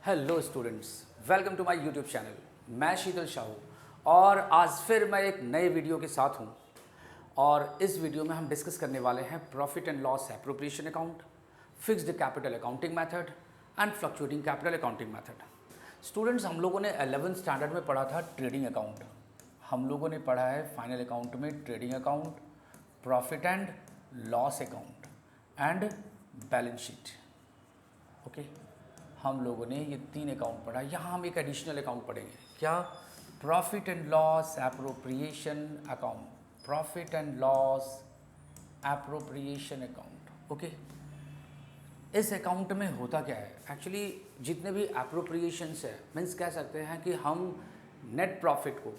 Hello students, welcome to my YouTube channel. मैं शीतल शाहू और आज फिर मैं एक नए वीडियो के साथ हूं। और इस वीडियो में हम डिस्कस करने वाले हैं profit and loss appropriation account, fixed capital accounting method and fluctuating capital accounting method. Students, हम लोगों ने 11th स्टैंडर्ड में पढ़ा था ट्रेडिंग अकाउंट। हम लोगों ने पढ़ा है फाइनल अकाउंट में trading account, profit and loss account and balance sheet. Okay, हम लोगों ने ये 3 अकाउंट पढ़ा। यहाँ हम एक एडिशनल अकाउंट पढ़ेंगे। क्या? Profit and loss appropriation account, profit and loss appropriation account. Okay, इस अकाउंट में होता क्या है? एक्चुअली जितने भी एप्रोप्रिएशंस है, मीन्स कह सकते हैं कि हम नेट प्रॉफिट को,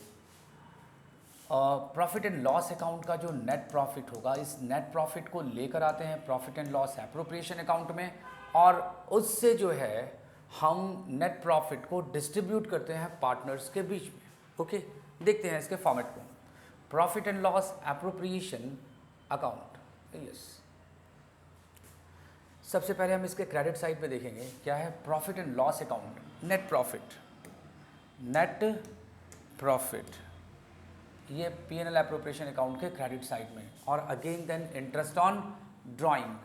प्रॉफिट एंड लॉस अकाउंट का जो नेट प्रॉफिट होगा, इस नेट प्रॉफिट को लेकर आते हैं profit and loss appropriation account में, और उससे जो है हम नेट प्रॉफिट को डिस्ट्रीब्यूट करते हैं पार्टनर्स के बीच में। ओके, देखते हैं इसके फॉर्मेट को। Profit and loss appropriation account, yes. सबसे पहले हम इसके क्रेडिट साइड पे देखेंगे क्या है। Profit and loss account, net profit, net profit ये P&L एप्रोप्रिएशन अकाउंट के क्रेडिट साइड में। और again then interest on drawing,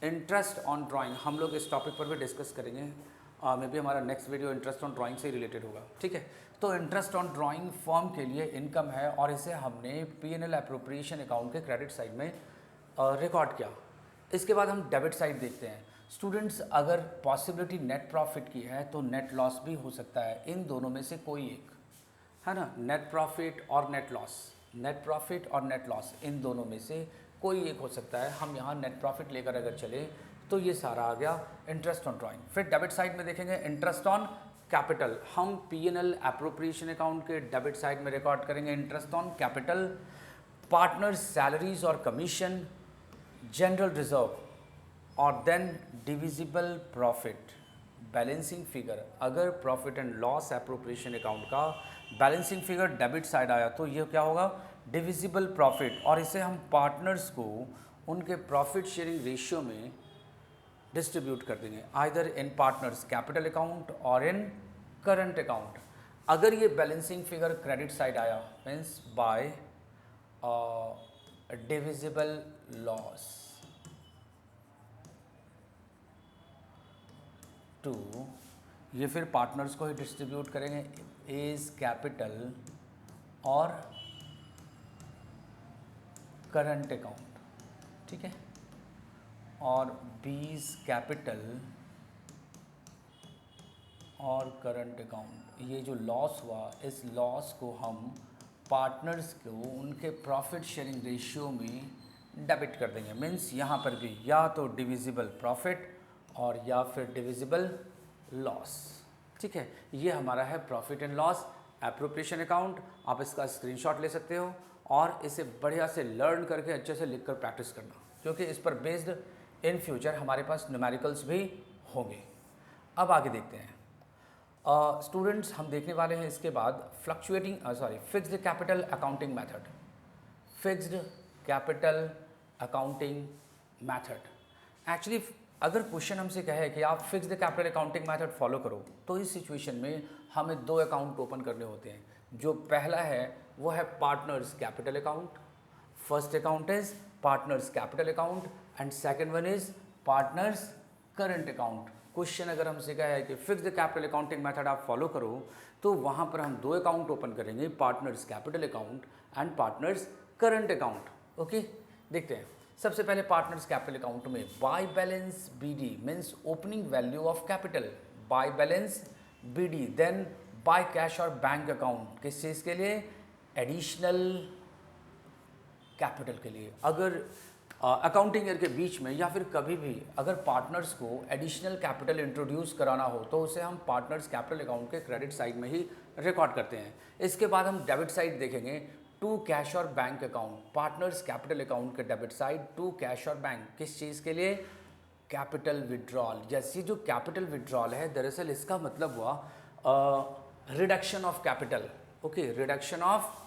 interest on drawing हम लोग इस टॉपिक पर भी डिस्कस करेंगे। मे बी हमारा next video interest on drawing से रिलेटेड होगा। ठीक है, तो इंटरेस्ट ऑन ड्राइंग फर्म के लिए इनकम है और इसे हमने P&L एप्रोप्रिएशन अकाउंट के क्रेडिट साइड में रिकॉर्ड किया। इसके बाद हम डेबिट साइड देखते हैं। स्टूडेंट्स, अगर पॉसिबिलिटी नेट प्रॉफिट की है तो नेट लॉस भी हो सकता है। इन दोनों में से कोई एक है ना, नेट प्रॉफिट और नेट लॉस, नेट प्रॉफिट और नेट लॉस, इन दोनों में से कोई एक हो सकता है। हम यहाँ नेट प्रॉफिट लेकर अगर चले तो ये सारा आ गया इंटरेस्ट ऑन ड्राइंग। फिर डेबिट साइड में देखेंगे इंटरेस्ट ऑन कैपिटल। हम P&L एप्रोप्रिएशन अकाउंट के डेबिट साइड में रिकॉर्ड करेंगे interest on capital, partner salaries और कमीशन, जनरल रिजर्व, और then divisible profit, balancing figure. अगर profit and loss appropriation account का बैलेंसिंग फिगर डेबिट साइड आया तो ये क्या होगा? डिविजिबल प्रॉफिट, और इसे हम पार्टनर्स को उनके प्रॉफिट शेयरिंग रेशियो में डिस्ट्रीब्यूट कर देंगे, either in partners capital account और इन करंट अकाउंट। अगर ये बैलेंसिंग फिगर क्रेडिट साइड आया means by divisible loss to, ये फिर पार्टनर्स को ही डिस्ट्रीब्यूट करेंगे एज कैपिटल और करंट अकाउंट। ठीक है, और बीज कैपिटल और करंट अकाउंट। ये जो लॉस हुआ, इस लॉस को हम पार्टनर्स को उनके प्रॉफिट शेयरिंग रेशियो में डेबिट कर देंगे। मीन्स यहाँ पर भी या तो डिविजिबल प्रॉफिट और या फिर डिविजिबल लॉस। ठीक है, ये हमारा है profit and loss appropriation account. आप इसका स्क्रीनशॉट ले सकते हो और इसे बढ़िया से लर्न करके अच्छे से लिखकर प्रैक्टिस करना, क्योंकि इस पर बेस्ड इन फ्यूचर हमारे पास न्यूमेरिकल्स भी होंगे। अब आगे देखते हैं। स्टूडेंट्स, हम देखने वाले हैं इसके बाद fixed capital accounting method, fixed capital accounting method. Actually अगर क्वेश्चन हमसे कहे कि आप fixed capital accounting method follow करो, तो इस सिचुएशन में हमें 2 अकाउंट ओपन करने होते हैं। जो पहला है वो है partners capital account. First account is partners capital account and second one is partners current account. Question अगर हमसे कहा है कि फिक्स्ड कैपिटल अकाउंटिंग मेथड आप फॉलो करो, तो वहाँ पर हम 2 अकाउंट ओपन करेंगे, partners capital account and partners current account. Okay, देखते हैं। सबसे पहले पार्टनर्स कैपिटल अकाउंट में by balance BD means opening value of capital, by balance BD, then bye cash और बैंक अकाउंट। किस चीज़ के लिए? एडिशनल कैपिटल के लिए। अगर अकाउंटिंग ईयर के बीच में या फिर कभी भी अगर पार्टनर्स को एडिशनल कैपिटल इंट्रोड्यूस कराना हो तो उसे हम पार्टनर्स कैपिटल अकाउंट के क्रेडिट साइड में ही रिकॉर्ड करते हैं। इसके बाद हम डेबिट साइड देखेंगे, टू कैश और bank account. Partners capital account के डेबिट साइड टू कैश और बैंक, किस चीज़ के लिए? Capital withdrawal. जैसे जो कैपिटल विड्रॉल है, दरअसल इसका मतलब हुआ reduction of capital. Okay, reduction of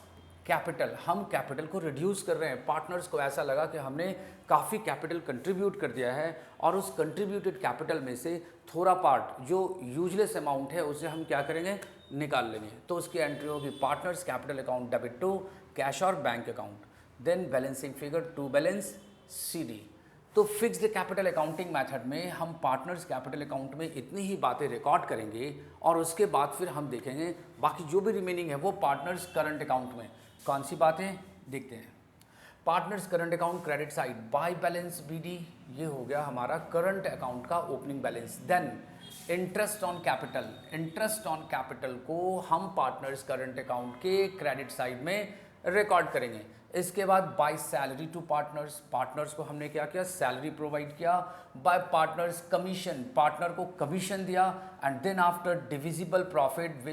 capital, हम कैपिटल को रिड्यूस कर रहे हैं। पार्टनर्स को ऐसा लगा कि हमने काफ़ी कैपिटल कंट्रीब्यूट कर दिया है और उस कंट्रीब्यूटेड कैपिटल में से थोड़ा पार्ट जो यूजलेस अमाउंट है उसे हम क्या करेंगे, निकाल लेंगे। तो उसकी एंट्री होगी partners capital account debit to cash और bank account, then balancing figure to balance CD। तो फिक्स्ड कैपिटल अकाउंटिंग मेथड में हम पार्टनर्स कैपिटल अकाउंट में इतनी ही बातें रिकॉर्ड करेंगे और उसके बाद फिर हम देखेंगे बाकी जो भी रिमेनिंग है वो पार्टनर्स करंट अकाउंट में कौन सी बातें देखते हैं। Partners current account credit side by balance BD, ये हो गया हमारा करंट अकाउंट का opening balance. Then interest on capital, interest on capital को हम पार्टनर्स करंट अकाउंट के क्रेडिट साइड में रिकॉर्ड करेंगे। इसके बाद by salary to partners, partners को हमने क्या किया, सैलरी प्रोवाइड किया। बाय पार्टनर्स कमीशन, पार्टनर को कमीशन दिया। And then after divisible profit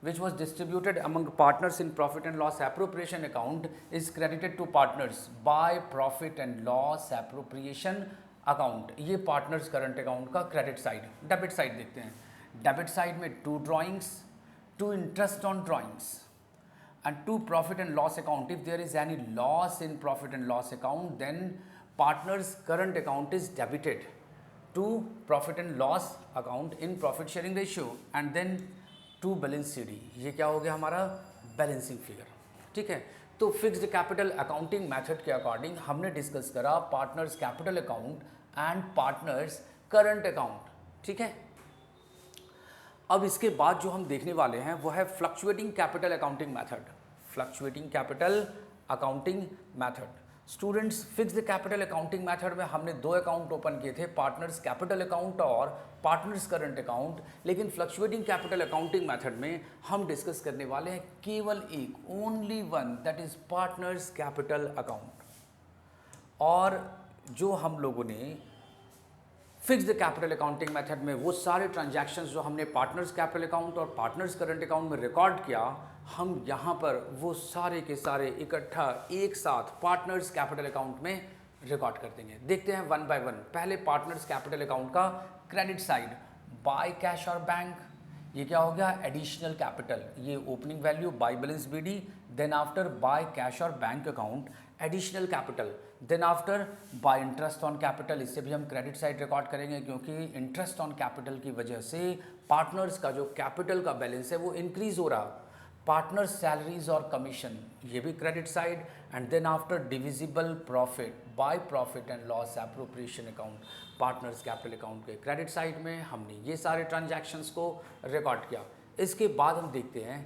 which was distributed among partners in profit and loss appropriation account is credited to partners by profit and loss appropriation account। ये partners current account का credit side। debit side देखते हैं। debit side में 2 drawings, 2 interest on drawings and 2 profit and loss account। if there is any loss in profit and loss account then partners current account is debited to profit and loss account in profit sharing ratio and then to balance CD। ये क्या हो गया हमारा balancing figure. ठीक है, तो fixed capital accounting method के according हमने डिस्कस करा partners capital account and partners current account. ठीक है, अब इसके बाद जो हम देखने वाले हैं वो है fluctuating capital accounting method. Fluctuating capital accounting method. Students, fixed capital accounting method में हमने 2 अकाउंट ओपन किए थे, पार्टनर्स कैपिटल अकाउंट और पार्टनर्स करंट अकाउंट। लेकिन फ्लक्चुएटिंग कैपिटल अकाउंटिंग मेथड में हम डिस्कस करने वाले हैं केवल एक, only one, that is partners capital account. और जो हम लोगों ने फिक्स्ड कैपिटल अकाउंटिंग मेथड में वो सारे ट्रांजैक्शंस जो हमने पार्टनर्स कैपिटल अकाउंट और पार्टनर्स करंट अकाउंट में रिकॉर्ड किया, हम यहाँ पर वो सारे के सारे इकट्ठा एक साथ पार्टनर्स कैपिटल अकाउंट में रिकॉर्ड कर देंगे। देखते हैं वन बाय वन। पहले पार्टनर्स कैपिटल अकाउंट का क्रेडिट साइड बाय कैश और बैंक, ये क्या हो गया, एडिशनल कैपिटल, ये opening value by balance BD। Then after by cash और bank account additional capital. Then after by interest on capital, इससे भी हम क्रेडिट साइड रिकॉर्ड करेंगे क्योंकि इंटरेस्ट ऑन कैपिटल की वजह से पार्टनर्स का जो कैपिटल का बैलेंस है वो इंक्रीज हो रहा। पार्टनर सैलरीज और कमीशन, ये भी credit side. And then after divisible profit by profit and loss appropriation account, partners capital account के क्रेडिट साइड में हमने ये सारे ट्रांजैक्शंस को रिकॉर्ड किया। इसके बाद हम देखते हैं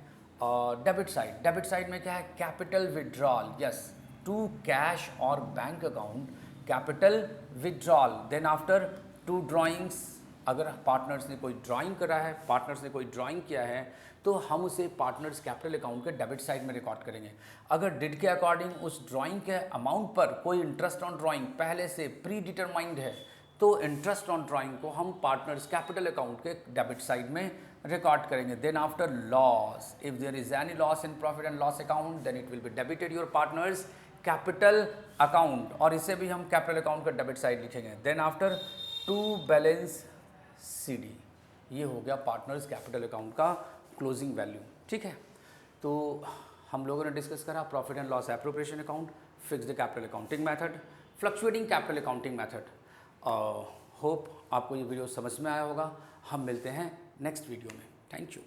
डेबिट साइड। डेबिट साइड में क्या है, capital withdrawal, yes, to cash और bank account capital withdrawal. Then after 2 drawings, अगर पार्टनर्स ने कोई ड्राइंग करा है, पार्टनर्स ने कोई ड्राइंग किया है तो हम उसे पार्टनर्स कैपिटल अकाउंट के डेबिट साइड में रिकॉर्ड करेंगे। अगर डिड के अकॉर्डिंग उस ड्राइंग के अमाउंट पर कोई इंटरेस्ट ऑन ड्राइंग पहले से प्री डिटरमाइंड है तो इंटरेस्ट ऑन ड्राइंग को हम पार्टनर्स कैपिटल अकाउंट के डेबिट साइड में रिकॉर्ड करेंगे। Then after loss, if there is any loss in profit and loss account then it will be debited your partners capital account, और इसे भी हम capital account का डेबिट साइड लिखेंगे। Then after to balance CD, ये हो गया partners capital account का क्लोजिंग वैल्यू। ठीक है, तो हम लोगों ने डिस्कस करा profit and loss appropriation account, fixed capital accounting method, fluctuating capital accounting method. Hope आपको ये वीडियो समझ में आया होगा। हम मिलते हैं नेक्स्ट वीडियो में। Thank you.